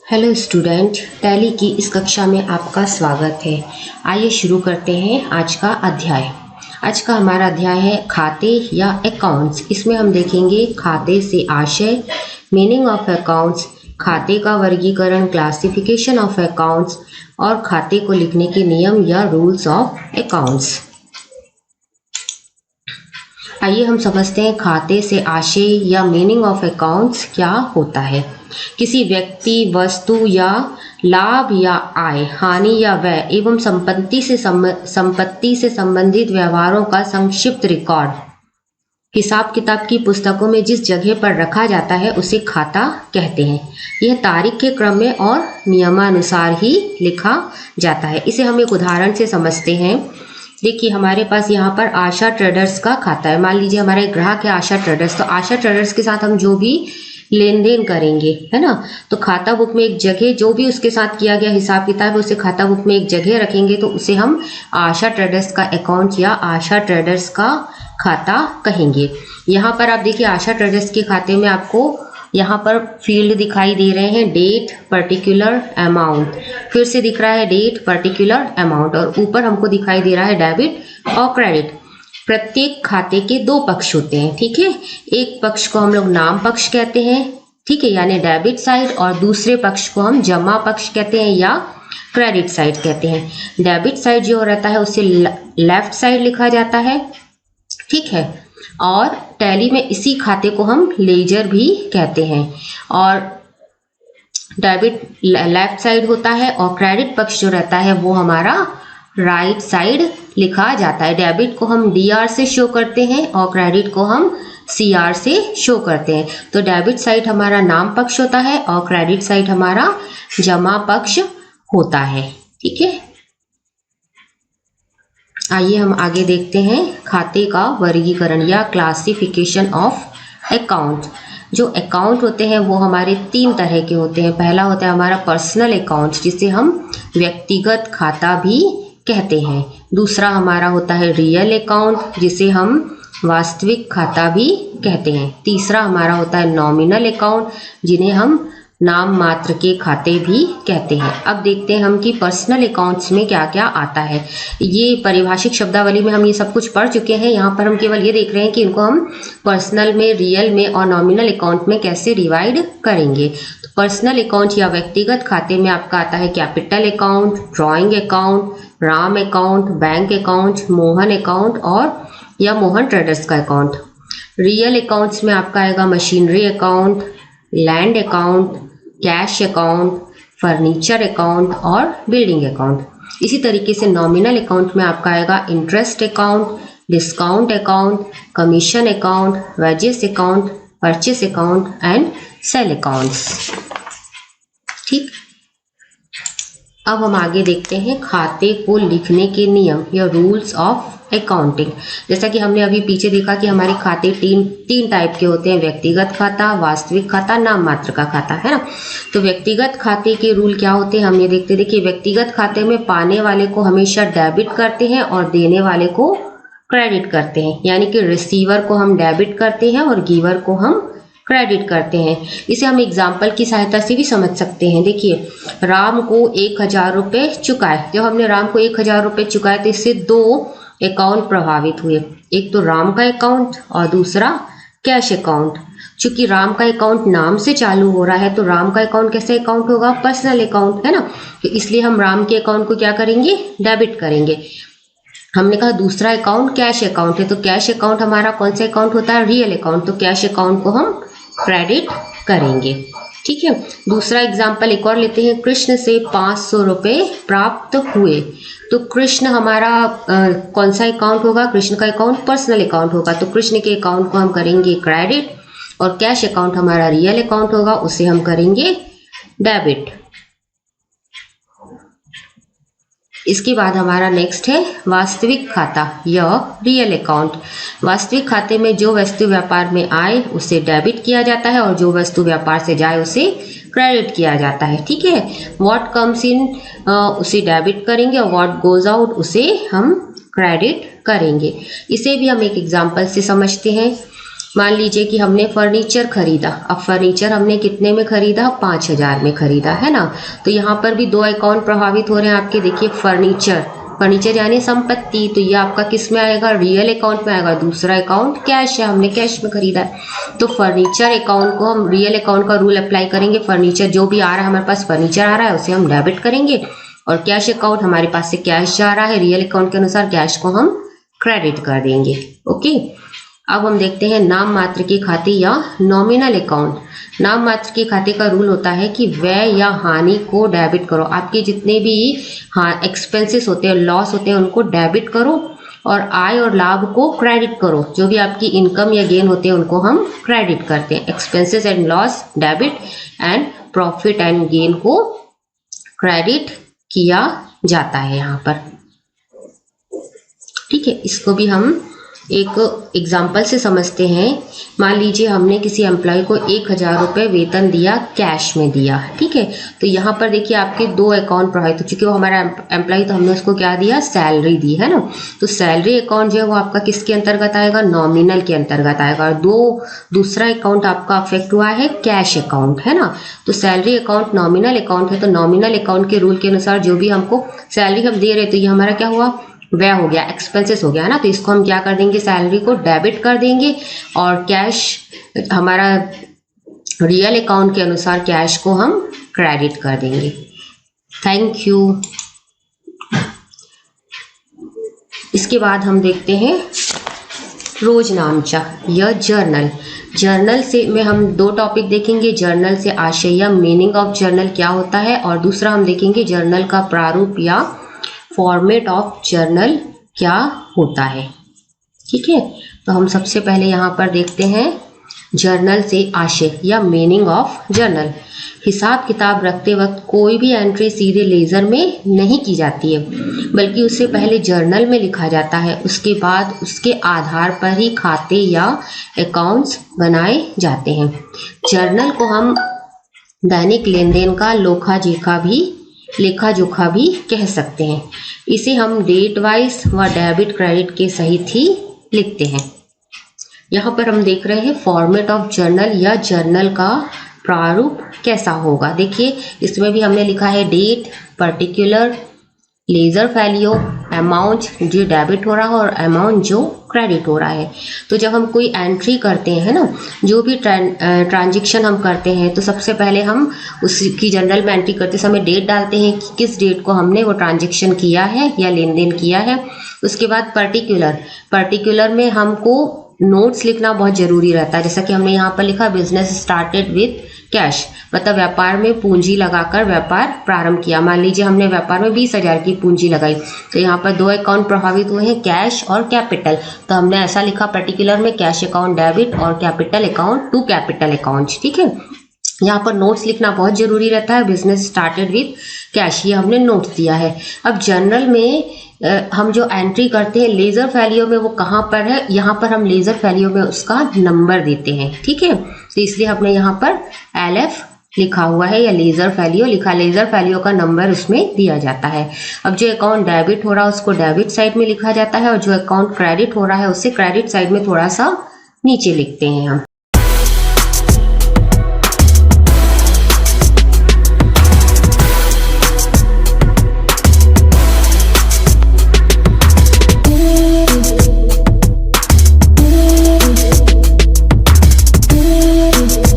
Hello student, tally की इस कक्षा में आपका स्वागत है। आइए शुरू करते हैं आज का अध्याय। आज का हमारा अध्याय है खाते या अकाउंट्स। इसमें हम देखेंगे खाते से आशय, मीनिंग ऑफ अकाउंट्स, खाते का वर्गीकरण, क्लासिफिकेशन ऑफ अकाउंट्स और खाते को लिखने के नियम या रूल्स ऑफ अकाउंट्स। आइए हम समझते हैं खाते से आशय या मीनिंग ऑफ अकाउंट्स क्या होता है। किसी व्यक्ति, वस्तु या लाभ या आय, हानि या व्यय एवं संपत्ति से संबंधित व्यवहारों का संक्षिप्त रिकॉर्ड हिसाब किताब की पुस्तकों में जिस जगह पर रखा जाता है उसे खाता कहते हैं। यह तारीख के क्रम में और नियमानुसार ही लिखा जाता है। इसे हम एक उदाहरण से समझते हैं। देखिए, हमारे पास यहाँ पर आशा ट्रेडर्स का खाता है। मान लीजिए हमारा एक ग्राहक है आशा ट्रेडर्स, तो आशा ट्रेडर्स के साथ हम जो भी लेन देन करेंगे, है ना, तो खाता बुक में एक जगह, जो भी उसके साथ किया गया हिसाब किताब उसे खाता बुक में एक जगह रखेंगे, तो उसे हम आशा ट्रेडर्स का अकाउंट या आशा ट्रेडर्स का खाता कहेंगे। यहाँ पर आप देखिए, आशा ट्रेडर्स के खाते में आपको यहाँ पर फील्ड दिखाई दे रहे हैं, डेट, पर्टिकुलर, अमाउंट। फिर से दिख रहा है डेट, पर्टिकुलर, अमाउंट, और ऊपर हमको दिखाई दे रहा है डेबिट और क्रेडिट। प्रत्येक खाते के दो पक्ष होते हैं, ठीक है। एक पक्ष को हम लोग नाम पक्ष कहते हैं, ठीक है, यानी डेबिट साइड, और दूसरे पक्ष को हम जमा पक्ष कहते हैं या क्रेडिट साइड कहते हैं। डेबिट साइड जो रहता है उसे लेफ्ट साइड लिखा जाता है, ठीक है, और टैली में इसी खाते को हम लेजर भी कहते हैं। और डेबिट लेफ्ट साइड होता है और क्रेडिट पक्ष जो रहता है वो हमारा राइट साइड लिखा जाता है। डेबिट को हम DR से शो करते हैं और क्रेडिट को हम CR से शो करते हैं। तो डेबिट साइड हमारा नाम पक्ष होता है और क्रेडिट साइड हमारा जमा पक्ष होता है, ठीक है। आइए हम आगे देखते हैं खाते का वर्गीकरण या क्लासिफिकेशन ऑफ अकाउंट। जो अकाउंट होते हैं वो हमारे 3 तरह के होते हैं। पहला होता है हमारा पर्सनल अकाउंट, जिसे हम व्यक्तिगत खाता भी कहते हैं। दूसरा हमारा होता है रियल अकाउंट, जिसे हम वास्तविक खाता भी कहते हैं। तीसरा हमारा होता है नॉमिनल अकाउंट, जिन्हें हम नाम मात्र के खाते भी कहते हैं। अब देखते हैं हम कि पर्सनल अकाउंट्स में क्या क्या आता है। ये पारिभाषिक शब्दावली में हम ये सब कुछ पढ़ चुके हैं। यहाँ पर हम केवल ये देख रहे हैं कि इनको हम पर्सनल में, रियल में और नॉमिनल अकाउंट में कैसे डिवाइड करेंगे। तो पर्सनल अकाउंट या व्यक्तिगत खाते में आपका आता है capital account, drawing account, Ram account, bank account, Mohan account और या मोहन ट्रेडर्स का अकाउंट। रियल अकाउंट्स में आपका आएगा machinery account, land account, cash account, furniture account और बिल्डिंग अकाउंट। इसी तरीके से नॉमिनल अकाउंट में आपका आएगा interest account, discount account, commission account, wages account, purchase account and sale accounts, ठीक। अब हम आगे देखते हैं खाते को लिखने के नियम या रूल्स ऑफ अकाउंटिंग। जैसा कि हमने अभी पीछे देखा कि हमारे खाते तीन टाइप के होते हैं, व्यक्तिगत खाता, वास्तविक खाता, नाम मात्र का खाता, है ना। तो व्यक्तिगत खाते के रूल क्या होते हैं हम ये देखते। देखिए, व्यक्तिगत खाते में पाने वाले को हमेशा डेबिट करते हैं और देने वाले को क्रेडिट करते हैं, यानी कि रिसीवर को हम डेबिट करते हैं और गिवर को हम क्रेडिट करते हैं। इसे हम एग्जाम्पल की सहायता से भी समझ सकते हैं। देखिए, राम को 1000 रुपये चुकाए। जब हमने राम को 1000 रुपये चुकाए तो इससे 2 अकाउंट प्रभावित हुए। एक तो राम का अकाउंट और दूसरा कैश अकाउंट। चूंकि राम का अकाउंट नाम से चालू हो रहा है तो राम का अकाउंट कैसे अकाउंट होगा, पर्सनल अकाउंट, है ना। तो इसलिए हम राम के अकाउंट को क्या करेंगे, डेबिट करेंगे। हमने कहा दूसरा अकाउंट कैश अकाउंट है, तो कैश अकाउंट हमारा कौन सा अकाउंट होता है, रियल अकाउंट। तो कैश अकाउंट को हम क्रेडिट करेंगे, ठीक है। दूसरा एग्जाम्पल एक और लेते हैं। कृष्ण से 500 रुपये प्राप्त हुए, तो कृष्ण हमारा कौन सा अकाउंट होगा, कृष्ण का अकाउंट पर्सनल अकाउंट होगा। तो कृष्ण के अकाउंट को हम करेंगे क्रेडिट और कैश अकाउंट हमारा रियल अकाउंट होगा, उसे हम करेंगे डेबिट। इसके बाद हमारा नेक्स्ट है वास्तविक खाता या रियल अकाउंट। वास्तविक खाते में जो वस्तु व्यापार में आए उसे डेबिट किया जाता है और जो वस्तु व्यापार से जाए उसे क्रेडिट किया जाता है, ठीक है। व्हाट कम्स इन उसे डेबिट करेंगे और व्हाट गोज आउट उसे हम क्रेडिट करेंगे। इसे भी हम एक एग्जाम्पल से समझते हैं। मान लीजिए कि हमने फर्नीचर खरीदा। अब फर्नीचर हमने कितने में खरीदा? 5,000 में खरीदा, है ना। तो यहाँ पर भी दो अकाउंट प्रभावित हो रहे हैं आपके। देखिए फर्नीचर यानी संपत्ति, तो ये आपका किस में आएगा? रियल अकाउंट में आएगा। दूसरा अकाउंट कैश है, हमने कैश में खरीदा है। तो फर्नीचर अकाउंट को हम रियल अकाउंट का रूल अप्लाई करेंगे। फर्नीचर जो भी आ रहा है हमारे पास, फर्नीचर आ रहा है, उसे हम डेबिट करेंगे। और कैश अकाउंट, हमारे पास से कैश जा रहा है, रियल अकाउंट के अनुसार कैश को हम क्रेडिट कर देंगे। ओके, अब हम देखते हैं नाम मात्र के खाते या नॉमिनल अकाउंट। नाम मात्र के खाते का रूल होता है कि व्यय या हानि को डेबिट करो। आपके जितने भी एक्सपेंसेस होते हैं, लॉस होते हैं, उनको डेबिट करो और आय और लाभ को क्रेडिट करो। जो भी आपकी इनकम या गेन होते हैं उनको हम क्रेडिट करते हैं। Expenses and loss debit and profit and gain को क्रेडिट किया जाता है यहाँ पर। ठीक है, इसको भी हम एक एग्जाम्पल से समझते हैं। मान लीजिए हमने किसी एम्प्लॉय को 1,000 रुपये वेतन दिया, कैश में दिया। ठीक है, तो यहाँ पर देखिए आपके दो अकाउंट प्रभावित हो चुके। वो हमारा एम्प्लॉय, तो हमने उसको क्या दिया? सैलरी दी, है ना। तो सैलरी अकाउंट जो है वो आपका किसके अंतर्गत आएगा? नॉमिनल के अंतर्गत आएगा। और दूसरा अकाउंट आपका अफेक्ट हुआ है कैश अकाउंट, है ना। तो सैलरी अकाउंट नॉमिनल अकाउंट है, तो नॉमिनल अकाउंट के रूल के अनुसार जो भी हमको सैलरी हम दे रहे, तो ये हमारा क्या हुआ? व्यय हो गया, एक्सपेंसेस हो गया ना। तो इसको हम क्या कर देंगे? सैलरी को डेबिट कर देंगे और कैश, हमारा रियल अकाउंट के अनुसार कैश को हम क्रेडिट कर देंगे। Thank you. इसके बाद हम देखते हैं रोजनामचा या जर्नल। जर्नल से में हम दो टॉपिक देखेंगे। जर्नल से आशय या मीनिंग ऑफ जर्नल क्या होता है, और दूसरा हम देखेंगे जर्नल का प्रारूप या फॉर्मेट ऑफ जर्नल क्या होता है। ठीक है, तो हम सबसे पहले यहाँ पर देखते हैं जर्नल से आशय या मीनिंग ऑफ जर्नल। हिसाब किताब रखते वक्त कोई भी एंट्री सीधे लेजर में नहीं की जाती है, बल्कि उससे पहले जर्नल में लिखा जाता है। उसके बाद उसके आधार पर ही खाते या अकाउंट्स बनाए जाते हैं। जर्नल को हम दैनिक लेन देन का लेखा जोखा भी कह सकते हैं। इसे हम डेट वाइज व डेबिट क्रेडिट के सहित ही लिखते हैं। यहाँ पर हम देख रहे हैं फॉर्मेट ऑफ जर्नल या जर्नल का प्रारूप कैसा होगा। देखिए इसमें भी हमने लिखा है डेट, पर्टिकुलर, लेजर फैलियो, अमाउंट जो डेबिट हो रहा है और अमाउंट जो क्रेडिट हो रहा है। तो जब हम कोई एंट्री करते हैं ना, जो भी ट्रांजेक्शन हम करते हैं, तो सबसे पहले हम उसकी जर्नल में एंट्री करते समय डेट डालते हैं कि किस डेट को हमने वो ट्रांजेक्शन किया है या लेन देन किया है। उसके बाद पर्टिकुलर में हमको नोट्स लिखना बहुत जरूरी रहता है। जैसा कि हमने यहाँ पर लिखा बिजनेस स्टार्टेड विथ कैश, मतलब व्यापार में पूंजी लगाकर व्यापार प्रारंभ किया। मान लीजिए हमने व्यापार में 20,000 की पूंजी लगाई, तो यहाँ पर दो अकाउंट प्रभावित हुए हैं, कैश और कैपिटल। तो हमने ऐसा लिखा पर्टिकुलर में कैश अकाउंट डेबिट और capital account to capital account. ठीक है, यहाँ पर नोट्स लिखना बहुत जरूरी रहता है। बिजनेस स्टार्टेड विथ कैश, ये हमने नोट्स दिया है। अब जर्नल में हम जो एंट्री करते हैं लेजर फैलियो में, वो कहाँ पर है? यहाँ पर हम लेजर फैलियो में उसका नंबर देते हैं। ठीक है, तो इसलिए हमने यहाँ पर LF लिखा हुआ है या लेजर फैलियो लिखा। लेजर फैलियो का नंबर उसमें दिया जाता है। अब जो अकाउंट डेबिट हो रहा है उसको डेबिट साइड में लिखा जाता है, और जो अकाउंट क्रेडिट हो रहा है उसे क्रेडिट साइड में थोड़ा सा नीचे लिखते हैं हम।